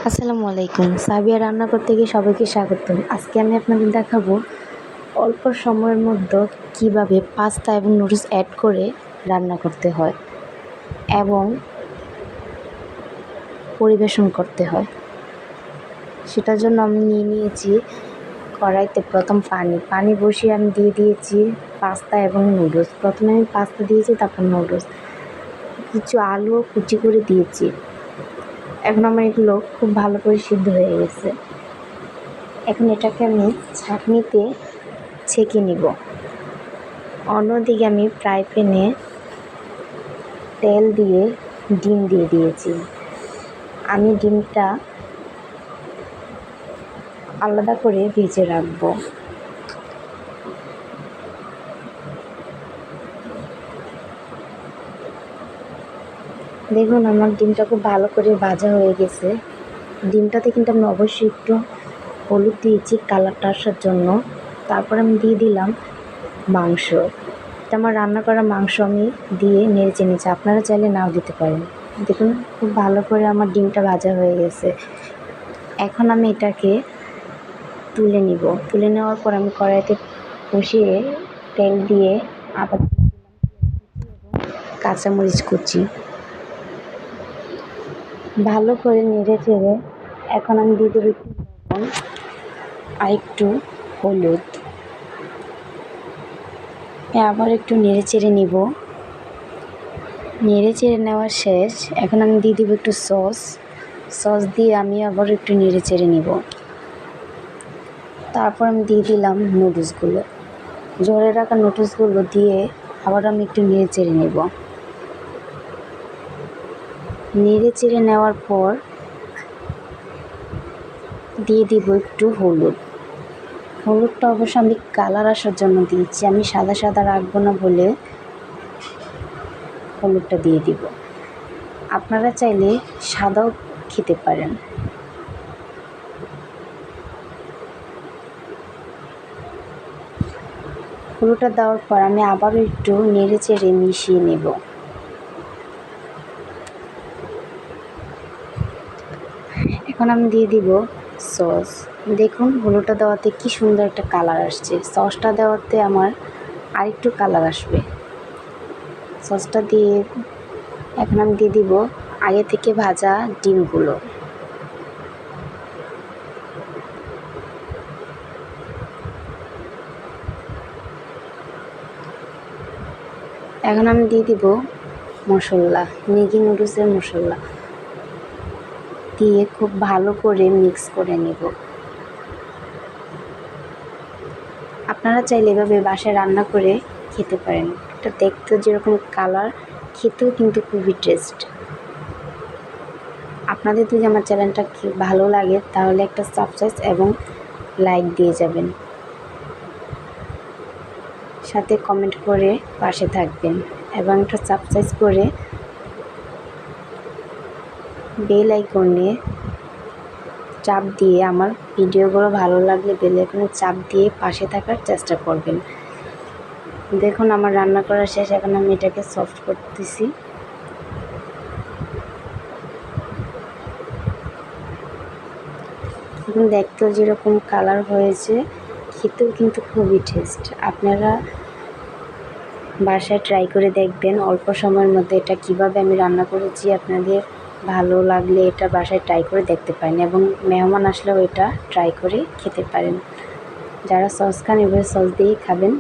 আসসালামু আলাইকুম। সাবিয়া রান্না করতে গিয়ে সবাইকে স্বাগতম। আজকে আমি আপনাদের দেখাবো অল্প সময়ের মধ্যে কিভাবে পাস্তা এবং নুডলস অ্যাড করে রান্না করতে হয় এবং পরিবেশন করতে হয়। সেটার জন্য আমি নিয়েছি কড়াইতে প্রথম পানি বসিয়ে আমি দিয়ে দিয়েছি পাস্তা এবং নুডলস। প্রথমে আমি পাস্তা দিয়েছি, তারপর নুডলস, কিছু আলু কুচি করে দিয়েছি। এখন আমার এগুলো খুব ভালো করে সিদ্ধ হয়ে গেছে। এখন এটাকে আমি ছাঁকনিতে ছেঁকে নিব। অন্যদিকে আমি ফ্রাই প্যানে তেল দিয়ে ডিম দিয়ে দিয়েছি। আমি ডিমটা আলাদা করে ভেজে রাখবো। দেখুন আমার ডিমটা খুব ভালো করে ভাজা হয়ে গেছে। ডিমটাতে কিন্তু আমি অবশ্যই একটু হলুদ দিয়েছি কালারটা আসার জন্য। তারপর আমি দিয়ে দিলাম মাংস। আমার রান্না করা মাংস আমি দিয়ে নেড়ে নিয়েছি। আপনারা চাইলে নাও দিতে পারেন। দেখুন খুব ভালো করে আমার ডিমটা ভাজা হয়ে গেছে। এখন আমি এটাকে তুলে নিব। তুলে নেওয়ার পর আমি কড়াইতে বসিয়ে তেল দিয়ে আদা এবং কাঁচামরিচ কুচি ভালো করে নেড়ে চেড়ে এখন আমি দিয়ে দেবো একটু লবণ আর একটু হলুদ। আবার একটু নেড়ে চেড়ে নিব। নেড়ে চেড়ে নেওয়া শেষ। এখন আমি দিয়ে দেবো একটু সস দিয়ে আমি আবার একটু নেড়ে চেড়ে নিব। তারপর আমি দিয়ে দিলাম নুডলসগুলো। ঝরে রাখা নুডলসগুলো দিয়ে আবার আমি একটু নেড়ে চেড়ে নেব। নেড়ে চেড়ে নেওয়ার পর দিয়ে দিব একটু হলুদটা অবশ্য আমি কালার আসার জন্য দিয়েছি। আমি সাদা রাখবো না বলে হলুদটা দিয়ে দিব। আপনারা চাইলে সাদাও খেতে পারেন। হলুদটা দেওয়ার পর আমি আবারও একটু নেড়ে চেড়ে মিশিয়ে নেব। এখন আমি দিয়ে দিব সস। দেখুন হলুদটা দেওয়াতে কি সুন্দর একটা কালার আসছে। সসটা দেওয়াতে আমার আরেকটু কালার আসবে। সসটা দিয়ে এখন আমি দিয়ে দিব আগে থেকে ভাজা ডিমগুলো। এখন আমি দিয়ে দিব মশলা, ম্যাগি নুডলসের মশলা দিয়ে খুব ভালো করে মিক্স করে নেব। আপনারা চাইলে এভাবে বাসায় রান্না করে খেতে পারেন। এটা দেখতে যেরকম কালার, খেতেও কিন্তু খুবই টেস্ট। আপনাদের যদি আমার চ্যানেলটা ভালো লাগে তাহলে একটা সাবস্ক্রাইব এবং লাইক দিয়ে যাবেন, সাথে কমেন্ট করে পাশে থাকবেন এবং একটা সাবস্ক্রাইব করে বেল আইকনে চাপ দিয়ে আমার ভিডিওগুলো ভালো লাগলে বেল আইকনে চাপ দিয়ে পাশে থাকার চেষ্টা করবেন। দেখুন আমার রান্না করা শেষ। এখন আমি এটাকে সফট করতেছি। এখন দেখতেও যেরকম কালার হয়েছে, খেতেও কিন্তু খুবই টেস্ট। আপনারা বাসায় ট্রাই করে দেখবেন অল্প সময়ের মধ্যে এটা কিভাবে আমি রান্না করেছি। আপনাদের ভালো লাগলে এটা বাসায় ট্রাই করে দেখতে পারেন এবং মেহমান আসলেও এটা ট্রাই করে খেতে পারেন। যারা সস খান এভাবে সস দিয়েই খাবেন।